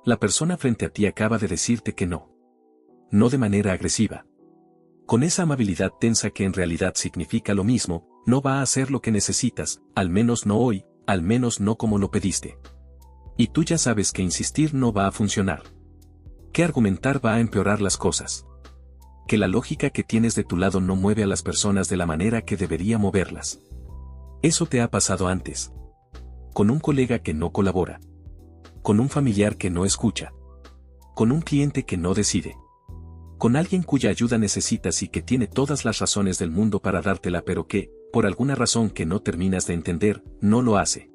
La persona frente a ti acaba de decirte que no. No de manera agresiva. Con esa amabilidad tensa que en realidad significa lo mismo, no va a hacer lo que necesitas, al menos no hoy, al menos no como lo pediste. Y tú ya sabes que insistir no va a funcionar. Que argumentar va a empeorar las cosas. Que la lógica que tienes de tu lado no mueve a las personas de la manera que debería moverlas. Eso te ha pasado antes. Con un colega que no colabora. Con un familiar que no escucha. Con un cliente que no decide. Con alguien cuya ayuda necesitas y que tiene todas las razones del mundo para dártela pero que, por alguna razón que no terminas de entender, no lo hace.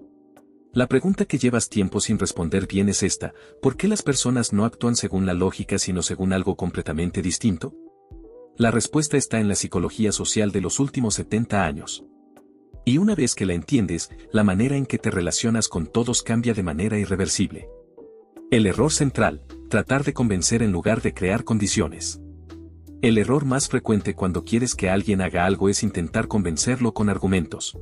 La pregunta que llevas tiempo sin responder bien es esta: ¿por qué las personas no actúan según la lógica sino según algo completamente distinto? La respuesta está en la psicología social de los últimos 70 años. Y una vez que la entiendes, la manera en que te relacionas con todos cambia de manera irreversible. El error central: tratar de convencer en lugar de crear condiciones. El error más frecuente cuando quieres que alguien haga algo es intentar convencerlo con argumentos.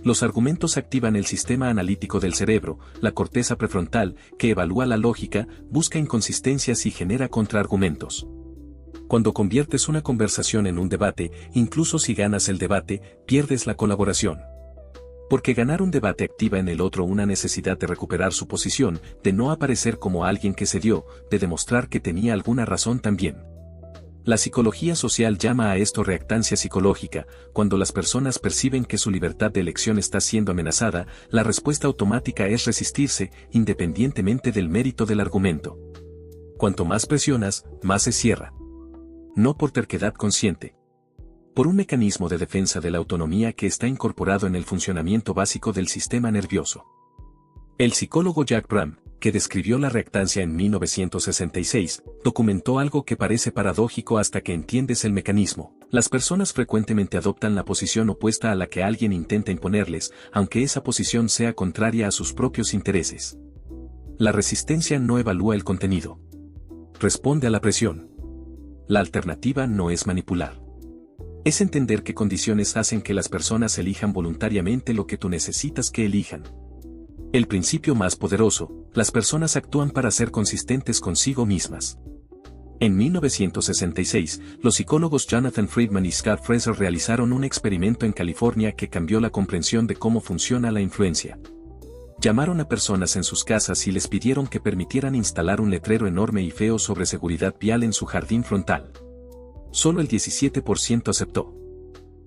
Los argumentos activan el sistema analítico del cerebro, la corteza prefrontal, que evalúa la lógica, busca inconsistencias y genera contraargumentos. Cuando conviertes una conversación en un debate, incluso si ganas el debate, pierdes la colaboración. Porque ganar un debate activa en el otro una necesidad de recuperar su posición, de no aparecer como alguien que cedió, de demostrar que tenía alguna razón también. La psicología social llama a esto reactancia psicológica. Cuando las personas perciben que su libertad de elección está siendo amenazada, la respuesta automática es resistirse, independientemente del mérito del argumento. Cuanto más presionas, más se cierra. No por terquedad consciente. Por un mecanismo de defensa de la autonomía que está incorporado en el funcionamiento básico del sistema nervioso. El psicólogo Jack Bram, que describió la reactancia en 1966, documentó algo que parece paradójico hasta que entiendes el mecanismo. Las personas frecuentemente adoptan la posición opuesta a la que alguien intenta imponerles, aunque esa posición sea contraria a sus propios intereses. La resistencia no evalúa el contenido. Responde a la presión. La alternativa no es manipular. Es entender qué condiciones hacen que las personas elijan voluntariamente lo que tú necesitas que elijan. El principio más poderoso: las personas actúan para ser consistentes consigo mismas. En 1966, los psicólogos Jonathan Friedman y Scott Fraser realizaron un experimento en California que cambió la comprensión de cómo funciona la influencia. Llamaron a personas en sus casas y les pidieron que permitieran instalar un letrero enorme y feo sobre seguridad vial en su jardín frontal. Solo el 17% aceptó.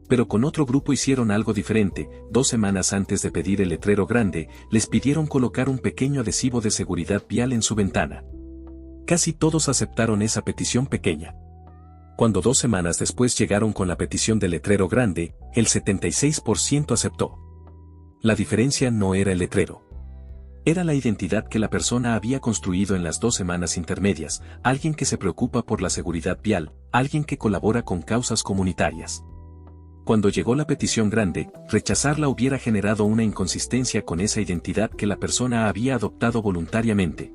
Pero con otro grupo hicieron algo diferente. 2 semanas antes de pedir el letrero grande, les pidieron colocar un pequeño adhesivo de seguridad vial en su ventana. Casi todos aceptaron esa petición pequeña. Cuando 2 semanas después llegaron con la petición del letrero grande, el 76% aceptó. La diferencia no era el letrero. Era la identidad que la persona había construido en las 2 semanas intermedias: alguien que se preocupa por la seguridad vial, alguien que colabora con causas comunitarias. Cuando llegó la petición grande, rechazarla hubiera generado una inconsistencia con esa identidad que la persona había adoptado voluntariamente.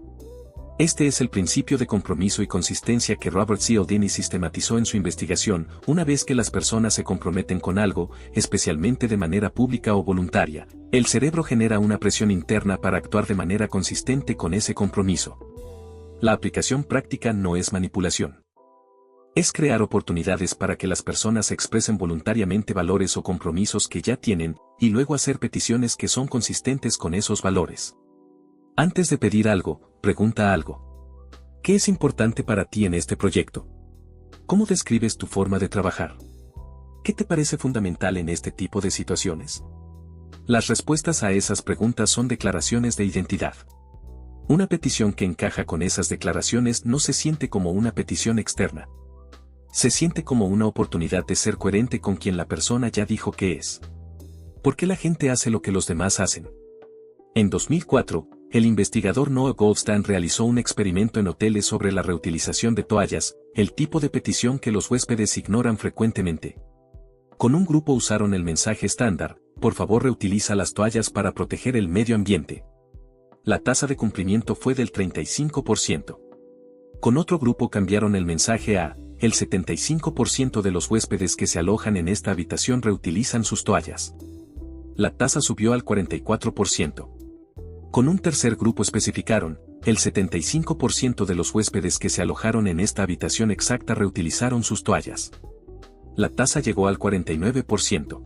Este es el principio de compromiso y consistencia que Robert Cialdini sistematizó en su investigación. Una vez que las personas se comprometen con algo, especialmente de manera pública o voluntaria, el cerebro genera una presión interna para actuar de manera consistente con ese compromiso. La aplicación práctica no es manipulación. Es crear oportunidades para que las personas expresen voluntariamente valores o compromisos que ya tienen, y luego hacer peticiones que son consistentes con esos valores. Antes de pedir algo, pregunta algo. ¿Qué es importante para ti en este proyecto? ¿Cómo describes tu forma de trabajar? ¿Qué te parece fundamental en este tipo de situaciones? Las respuestas a esas preguntas son declaraciones de identidad. Una petición que encaja con esas declaraciones no se siente como una petición externa. Se siente como una oportunidad de ser coherente con quien la persona ya dijo que es. ¿Por qué la gente hace lo que los demás hacen? En 2004, el investigador Noah Goldstein realizó un experimento en hoteles sobre la reutilización de toallas, el tipo de petición que los huéspedes ignoran frecuentemente. Con un grupo usaron el mensaje estándar: por favor reutiliza las toallas para proteger el medio ambiente. La tasa de cumplimiento fue del 35%. Con otro grupo cambiaron el mensaje a: el 75% de los huéspedes que se alojan en esta habitación reutilizan sus toallas. La tasa subió al 44%. Con un tercer grupo especificaron: el 75% de los huéspedes que se alojaron en esta habitación exacta reutilizaron sus toallas. La tasa llegó al 49%.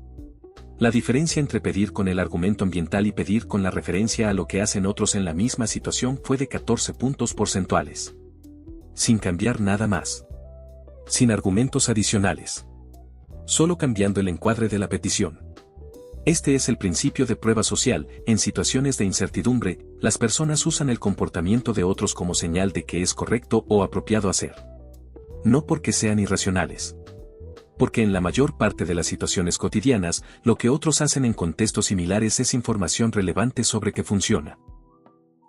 La diferencia entre pedir con el argumento ambiental y pedir con la referencia a lo que hacen otros en la misma situación fue de 14 puntos porcentuales. Sin cambiar nada más. Sin argumentos adicionales. Solo cambiando el encuadre de la petición. Este es el principio de prueba social. En situaciones de incertidumbre, las personas usan el comportamiento de otros como señal de que es correcto o apropiado hacer. No porque sean irracionales. Porque en la mayor parte de las situaciones cotidianas, lo que otros hacen en contextos similares es información relevante sobre qué funciona.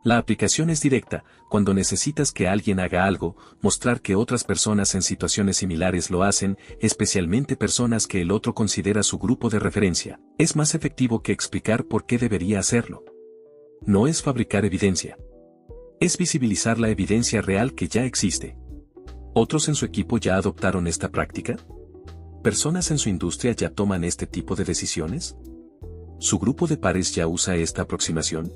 La aplicación es directa. Cuando necesitas que alguien haga algo, mostrar que otras personas en situaciones similares lo hacen, especialmente personas que el otro considera su grupo de referencia, es más efectivo que explicar por qué debería hacerlo. No es fabricar evidencia. Es visibilizar la evidencia real que ya existe. ¿Otros en su equipo ya adoptaron esta práctica? ¿Personas en su industria ya toman este tipo de decisiones? ¿Su grupo de pares ya usa esta aproximación?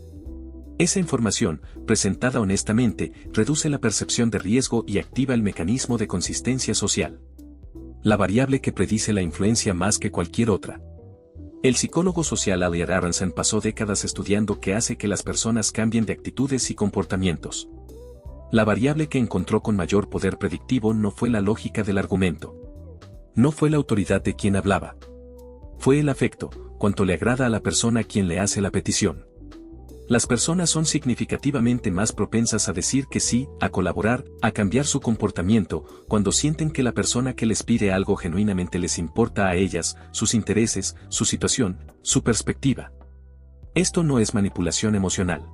Esa información, presentada honestamente, reduce la percepción de riesgo y activa el mecanismo de consistencia social. La variable que predice la influencia más que cualquier otra. El psicólogo social Elliot Aronson pasó décadas estudiando qué hace que las personas cambien de actitudes y comportamientos. La variable que encontró con mayor poder predictivo no fue la lógica del argumento. No fue la autoridad de quien hablaba. Fue el afecto, cuanto le agrada a la persona a quien le hace la petición. Las personas son significativamente más propensas a decir que sí, a colaborar, a cambiar su comportamiento, cuando sienten que la persona que les pide algo genuinamente les importa a ellas, sus intereses, su situación, su perspectiva. Esto no es manipulación emocional.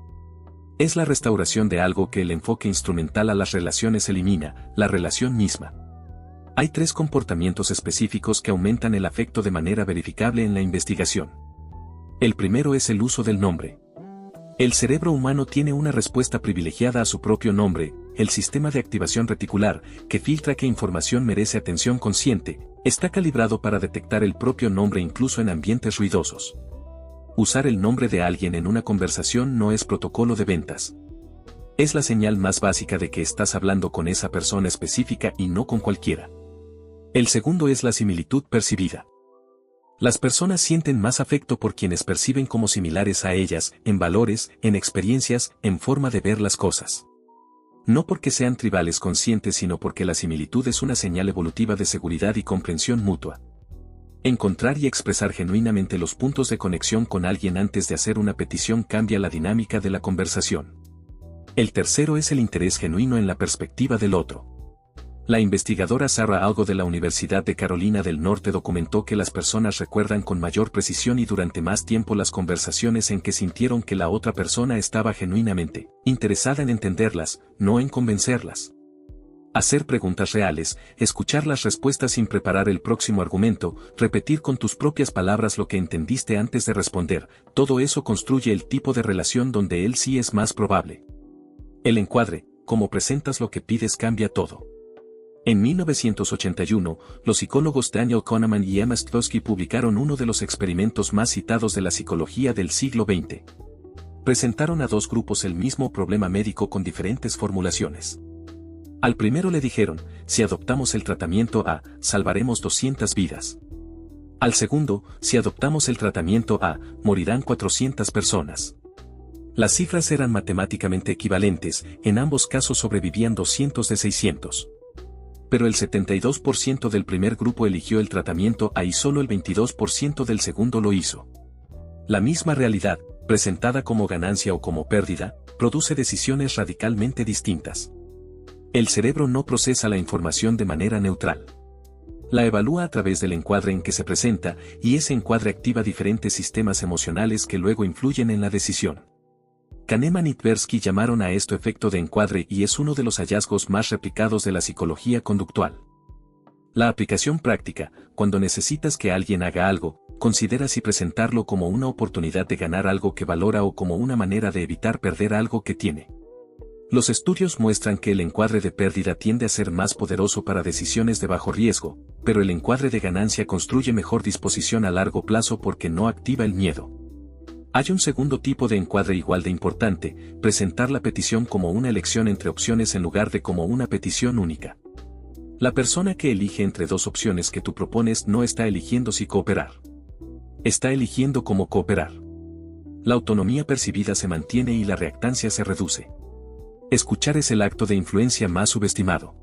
Es la restauración de algo que el enfoque instrumental a las relaciones elimina, la relación misma. Hay 3 comportamientos específicos que aumentan el afecto de manera verificable en la investigación. El primero es el uso del nombre. El cerebro humano tiene una respuesta privilegiada a su propio nombre. El sistema de activación reticular, que filtra qué información merece atención consciente, está calibrado para detectar el propio nombre incluso en ambientes ruidosos. Usar el nombre de alguien en una conversación no es protocolo de ventas. Es la señal más básica de que estás hablando con esa persona específica y no con cualquiera. El segundo es la similitud percibida. Las personas sienten más afecto por quienes perciben como similares a ellas, en valores, en experiencias, en forma de ver las cosas. No porque sean tribales conscientes, sino porque la similitud es una señal evolutiva de seguridad y comprensión mutua. Encontrar y expresar genuinamente los puntos de conexión con alguien antes de hacer una petición cambia la dinámica de la conversación. El tercero es el interés genuino en la perspectiva del otro. La investigadora Sarah Algo de la Universidad de Carolina del Norte documentó que las personas recuerdan con mayor precisión y durante más tiempo las conversaciones en que sintieron que la otra persona estaba genuinamente interesada en entenderlas, no en convencerlas. Hacer preguntas reales, escuchar las respuestas sin preparar el próximo argumento, repetir con tus propias palabras lo que entendiste antes de responder, todo eso construye el tipo de relación donde el sí es más probable. El encuadre, cómo presentas lo que pides cambia todo. En 1981, los psicólogos Daniel Kahneman y Emma Tversky publicaron uno de los experimentos más citados de la psicología del siglo XX. Presentaron a 2 grupos el mismo problema médico con diferentes formulaciones. Al primero le dijeron, si adoptamos el tratamiento A, salvaremos 200 vidas. Al segundo, si adoptamos el tratamiento A, morirán 400 personas. Las cifras eran matemáticamente equivalentes, en ambos casos sobrevivían 200 de 600. Pero el 72% del primer grupo eligió el tratamiento A y solo el 22% del segundo lo hizo. La misma realidad, presentada como ganancia o como pérdida, produce decisiones radicalmente distintas. El cerebro no procesa la información de manera neutral. La evalúa a través del encuadre en que se presenta, y ese encuadre activa diferentes sistemas emocionales que luego influyen en la decisión. Kahneman y Tversky llamaron a esto efecto de encuadre y es uno de los hallazgos más replicados de la psicología conductual. La aplicación práctica, cuando necesitas que alguien haga algo, considera si presentarlo como una oportunidad de ganar algo que valora o como una manera de evitar perder algo que tiene. Los estudios muestran que el encuadre de pérdida tiende a ser más poderoso para decisiones de bajo riesgo, pero el encuadre de ganancia construye mejor disposición a largo plazo porque no activa el miedo. Hay un segundo tipo de encuadre igual de importante, presentar la petición como una elección entre opciones en lugar de como una petición única. La persona que elige entre dos opciones que tú propones no está eligiendo si cooperar. Está eligiendo cómo cooperar. La autonomía percibida se mantiene y la reactancia se reduce. Escuchar es el acto de influencia más subestimado.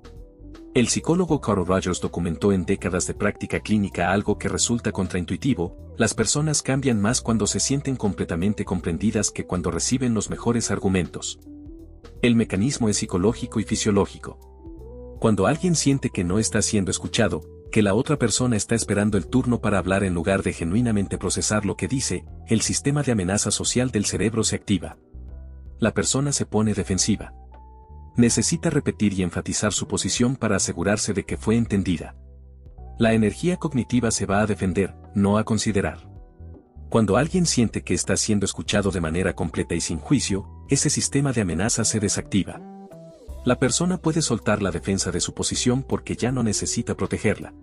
El psicólogo Carl Rogers documentó en décadas de práctica clínica algo que resulta contraintuitivo: las personas cambian más cuando se sienten completamente comprendidas que cuando reciben los mejores argumentos. El mecanismo es psicológico y fisiológico. Cuando alguien siente que no está siendo escuchado, que la otra persona está esperando el turno para hablar en lugar de genuinamente procesar lo que dice, el sistema de amenaza social del cerebro se activa. La persona se pone defensiva. Necesita repetir y enfatizar su posición para asegurarse de que fue entendida. La energía cognitiva se va a defender, no a considerar. Cuando alguien siente que está siendo escuchado de manera completa y sin juicio, ese sistema de amenaza se desactiva. La persona puede soltar la defensa de su posición porque ya no necesita protegerla.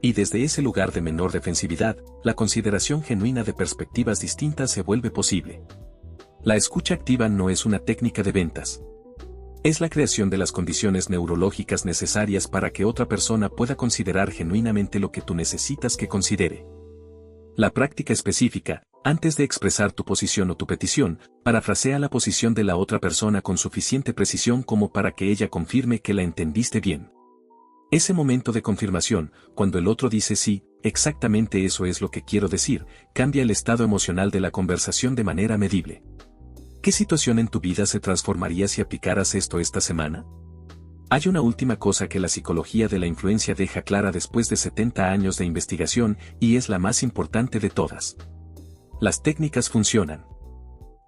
Y desde ese lugar de menor defensividad, la consideración genuina de perspectivas distintas se vuelve posible. La escucha activa no es una técnica de ventas. Es la creación de las condiciones neurológicas necesarias para que otra persona pueda considerar genuinamente lo que tú necesitas que considere. La práctica específica: antes de expresar tu posición o tu petición, parafrasea la posición de la otra persona con suficiente precisión como para que ella confirme que la entendiste bien. Ese momento de confirmación, cuando el otro dice sí, exactamente eso es lo que quiero decir, cambia el estado emocional de la conversación de manera medible. ¿Qué situación en tu vida se transformaría si aplicaras esto esta semana? Hay una última cosa que la psicología de la influencia deja clara después de 70 años de investigación, y es la más importante de todas. Las técnicas funcionan.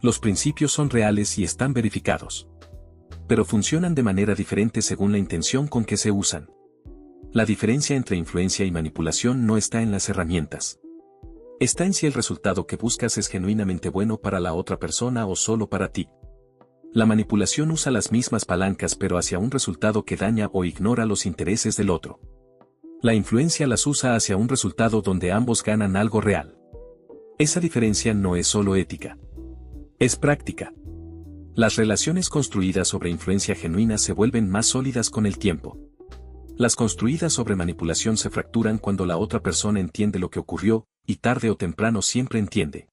Los principios son reales y están verificados. Pero funcionan de manera diferente según la intención con que se usan. La diferencia entre influencia y manipulación no está en las herramientas. Está en si el resultado que buscas es genuinamente bueno para la otra persona o solo para ti. La manipulación usa las mismas palancas pero hacia un resultado que daña o ignora los intereses del otro. La influencia las usa hacia un resultado donde ambos ganan algo real. Esa diferencia no es solo ética. Es práctica. Las relaciones construidas sobre influencia genuina se vuelven más sólidas con el tiempo. Las construidas sobre manipulación se fracturan cuando la otra persona entiende lo que ocurrió, y tarde o temprano siempre entiende.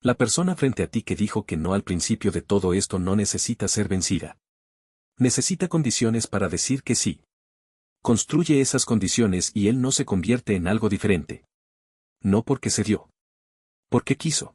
La persona frente a ti que dijo que no al principio de todo esto no necesita ser vencida. Necesita condiciones para decir que sí. Construye esas condiciones y él no se convierte en algo diferente. No porque se dio. Porque quiso.